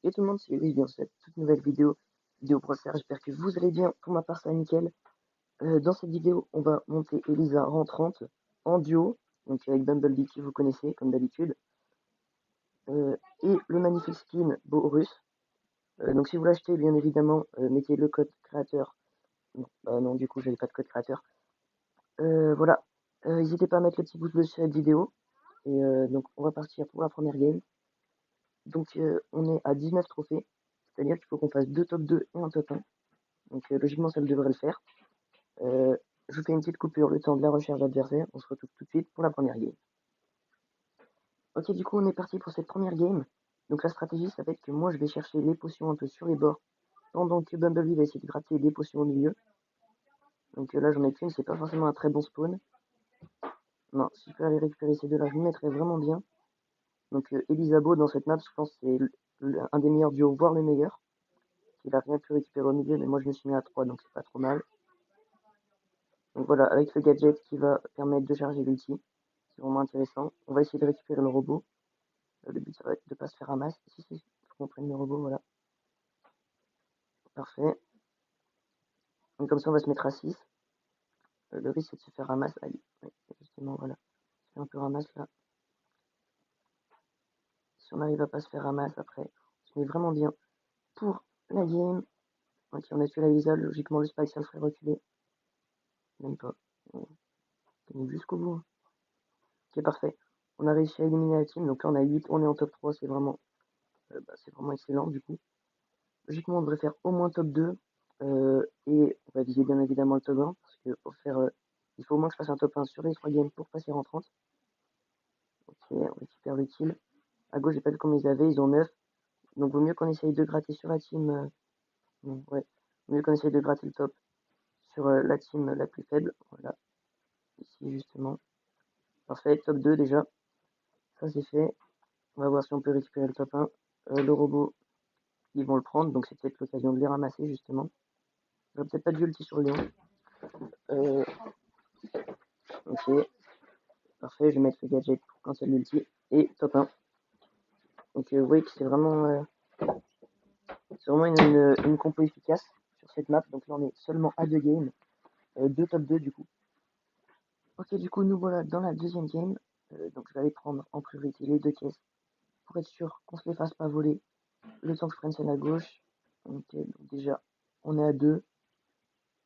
Et tout le monde, c'est Louis dans cette toute nouvelle vidéo Brawl Stars. J'espère que vous allez bien. Pour ma part, ça va nickel. Dans cette vidéo, on va monter Elisa rentrante en duo, donc avec Bumblebee que vous connaissez comme d'habitude, et le magnifique skin Bourus. Donc si vous l'achetez, bien évidemment, mettez le code créateur. Non, bah non, du coup, j'avais pas de code créateur. Voilà. N'hésitez pas à mettre le petit pouce bleu sur cette vidéo. Et donc, on va partir pour la première game. Donc, on est à 19 trophées. C'est-à-dire qu'il faut qu'on fasse 2 top 2 et un top 1. Donc, logiquement, ça devrait le faire. Je vous fais une petite coupure, le temps de la recherche d'adversaire. On se retrouve tout de suite pour la première game. Ok, du coup, on est parti pour cette première game. Donc, la stratégie, ça va être que moi, je vais chercher les potions un peu sur les bords, pendant que Bumblebee va essayer de gratter des potions au milieu. Donc là, j'en ai qu'une, c'est pas forcément un très bon spawn. Non, si je peux aller récupérer ces deux-là, je me mettrais vraiment bien. Donc, Elisabo, dans cette map, je pense que c'est un des meilleurs duos, voire le meilleur. Il a rien pu récupérer au milieu, mais moi, je me suis mis à 3, donc c'est pas trop mal. Donc voilà, avec le gadget qui va permettre de charger l'ulti. C'est vraiment intéressant. On va essayer de récupérer le robot. Le but, ça va être de ne pas se faire ramasser. Si, il faut qu'on prenne le robot, voilà. Parfait. Donc comme ça, on va se mettre à 6. Le risque, c'est de se faire ramasser. Allez, ouais, justement, voilà. On se fait un peu ramasse là. Si on n'arrive à pas se faire ramasser après, on se met vraiment bien pour la game. Ok, on a tué la Lisa. Logiquement, le Spike, ça le ferait reculer. Même pas. On est jusqu'au bout. Ok, parfait. On a réussi à éliminer la team. Donc là, on a 8. On est en top 3. C'est vraiment excellent, du coup. Logiquement, on devrait faire au moins top 2. Et on va viser bien évidemment le top 1. Parce que pour faire. Il faut au moins que je fasse un top 1 sur les 3 games pour passer en 30. Ok, on récupère le kill. À gauche, j'ai pas vu combien ils avaient. Ils ont 9. Donc, vaut mieux qu'on essaye de gratter sur la team. Non, ouais. Vaut mieux qu'on essaye de gratter le top sur la team la plus faible. Voilà. Ici, justement. Parfait. Top 2 déjà. Ça, c'est fait. On va voir si on peut récupérer le top 1. Le robot, ils vont le prendre. Donc, c'est peut-être l'occasion de les ramasser, justement. J'aurais peut-être pas dû ulti sur le Léon. Euh, ok. Parfait, je vais mettre le gadget pour cancel l'ulti. Et top 1. Donc vous voyez que c'est vraiment une compo efficace sur cette map. Donc là on est seulement à 2 games. 2 top 2 du coup. Ok, du coup nous voilà dans la deuxième game. Donc je vais aller prendre en priorité les 2 caisses pour être sûr qu'on se les fasse pas voler. Le temps que je prenne celle à gauche. Ok, donc déjà on est à 2.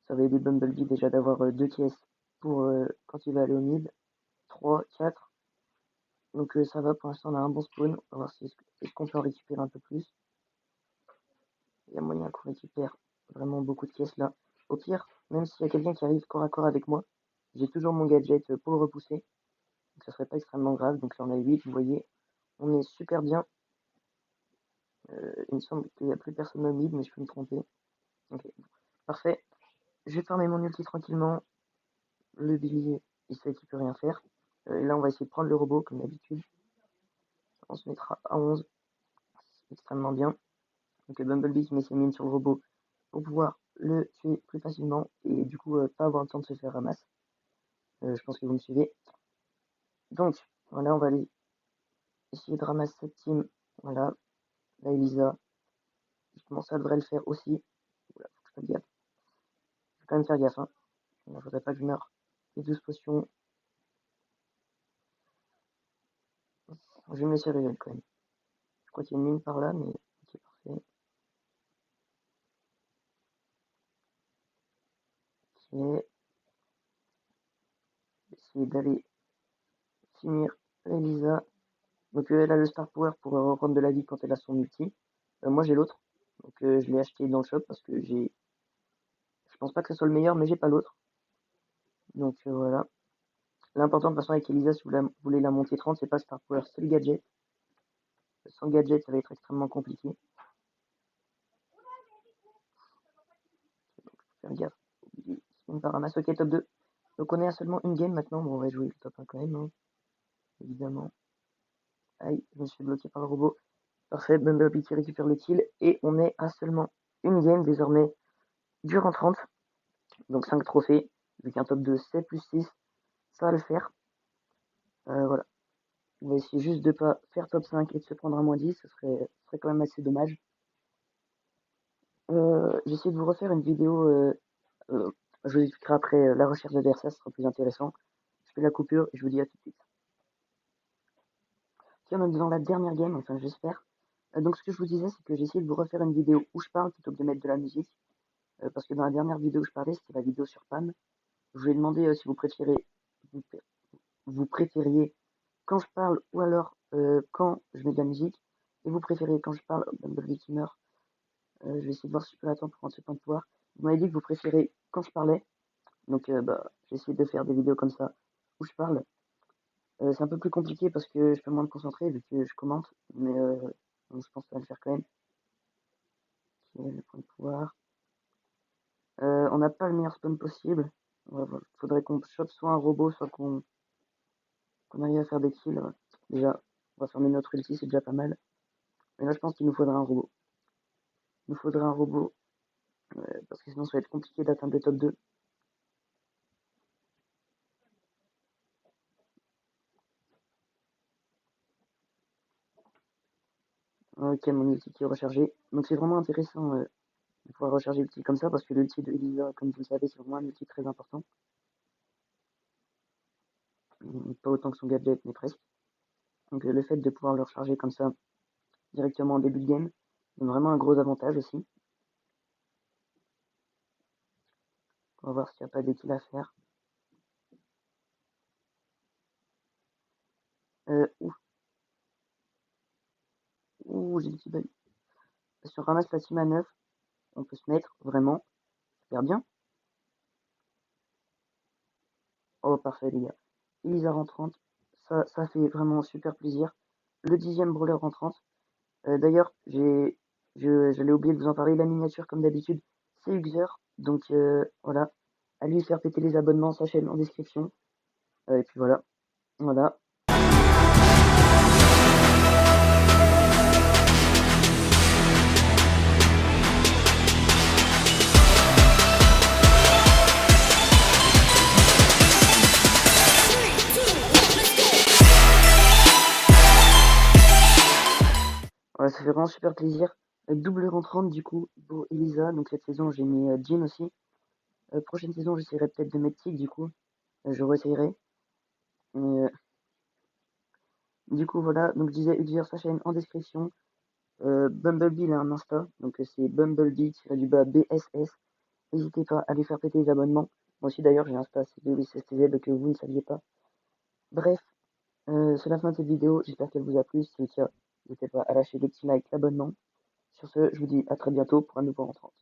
Ça va aider Bumblebee déjà d'avoir 2 caisses pour quand il va aller au mid. 3, 4. Donc ça va, pour l'instant on a un bon spawn. On va voir si est-ce qu'on peut en récupérer un peu plus. Il y a moyen qu'on récupère vraiment beaucoup de caisses là. Au pire, même s'il y a quelqu'un qui arrive corps à corps avec moi, j'ai toujours mon gadget pour le repousser. Donc ça serait pas extrêmement grave. Donc là on a 8, vous voyez. On est super bien. Il me semble qu'il n'y a plus personne au mid, mais je peux me tromper. Ok, parfait. Je vais farmer mon ulti tranquillement. Le Billy, il sait qu'il peut rien faire. Et là on va essayer de prendre le robot comme d'habitude. On se mettra à 11. C'est extrêmement bien. Donc Bumblebee met ses mines sur le robot pour pouvoir le tuer plus facilement et du coup pas avoir le temps de se faire ramasser. Je pense que vous me suivez. Donc voilà, on va aller essayer de ramasser cette team. Voilà, la Elisa. Justement, ça devrait le faire aussi. Voilà, faut que je fasse gaffe. Je vais quand même faire gaffe. Hein. Il ne faudrait pas que je meure. Les 12 potions. Je vais me laisser révéler quand même. Je crois qu'il y a une mine par là, mais ok, parfait. Ok. Essayer d'aller finir Elisa. Donc elle a le Star Power pour reprendre de la vie quand elle a son ulti. Moi j'ai l'autre. Donc je l'ai acheté dans le shop parce que j'ai. Je pense pas que ce soit le meilleur, mais j'ai pas l'autre. Donc voilà. L'important de toute façon avec Elisa, si vous voulez la monter 30, c'est pas Star Power, c'est le gadget. Sans gadget, ça va être extrêmement compliqué. Donc faire gaffe. On part ramasse. Ok, top 2. Donc on est à seulement une game maintenant. Bon, on va jouer le top 1 quand même, hein, évidemment. Aïe, je me suis bloqué par le robot. Parfait, Bumblebee qui récupère le kill. Et on est à seulement une game désormais. Dur en 30. Donc 5 trophées. Vu qu'un top 2 c'est plus 6, ça va le faire. Voilà. On va essayer juste de pas faire top 5 et de se prendre un -10, ce serait quand même assez dommage. J'essaie de vous refaire une vidéo, je vous expliquerai après la recherche d'adversaires, ce sera plus intéressant. Je fais la coupure et je vous dis à tout de suite. Tiens, on est dans la dernière game, enfin j'espère. Donc ce que je vous disais, c'est que j'ai essayé de vous refaire une vidéo où je parle plutôt que de mettre de la musique. Parce que dans la dernière vidéo où je parlais, c'était la vidéo sur Pam. Je vous ai demandé si vous, vous préfériez quand je parle ou alors quand je mets de la musique. Et vous préférez quand je parle Bumblebee qui meurt. Je vais essayer de voir si je peux l'attendre pour prendre ce temps de pouvoir. Vous m'avez dit que vous préférez quand je parlais. Donc j'ai essayé de faire des vidéos comme ça où je parle. C'est un peu plus compliqué parce que je peux moins me concentrer vu que je commente. Mais donc, je pense que ça va le faire quand même. Ok, le point de pouvoir. On n'a pas le meilleur spawn possible. Faudrait qu'on chope soit un robot, soit qu'on arrive à faire des kills. Déjà, on va fermer notre ulti, c'est déjà pas mal. Mais là, je pense qu'il nous faudra un robot. Il nous faudra un robot, parce que sinon, ça va être compliqué d'atteindre le top 2. Ok, mon ulti qui est rechargé. Donc c'est vraiment intéressant de pouvoir recharger l'ulti comme ça, parce que l'ulti de Elisa, comme vous le savez, c'est vraiment un ulti très important. Pas autant que son gadget, mais presque. Donc le fait de pouvoir le recharger comme ça, directement en début de game, donne vraiment un gros avantage aussi. On va voir s'il n'y a pas des kills à faire. Ouh, j'ai le petit bug. Si on ramasse la team à 9, on peut se mettre vraiment super bien. Oh, parfait, les gars. Elisa rentrante, ça fait vraiment super plaisir. Le 10e brawler rentrante. D'ailleurs, j'allais oublier de vous en parler. La miniature, comme d'habitude, c'est Uxer. Donc voilà, allez lui faire péter les abonnements, sa chaîne en description. Et puis voilà, voilà. Ouais, ça fait vraiment super plaisir. Double rentrante du coup pour Elisa. Donc cette saison, j'ai mis Jean aussi. Prochaine saison, j'essaierai peut-être de mettre Tig du coup. Je réessayerai. Mais du coup, voilà. Donc je disais Uxer, sa chaîne en description. Bumblebee, il a un Insta. Donc c'est Bumblebee-du-bas BSS. N'hésitez pas à lui faire péter les abonnements. Moi aussi d'ailleurs, j'ai un Insta, c'est BSSTZ que vous ne saviez pas. Bref, c'est la fin de cette vidéo. J'espère qu'elle vous a plu. Si c'est le cas, n'hésitez pas à lâcher le petit like, l'abonnement. Sur ce, je vous dis à très bientôt pour un nouveau rentrant.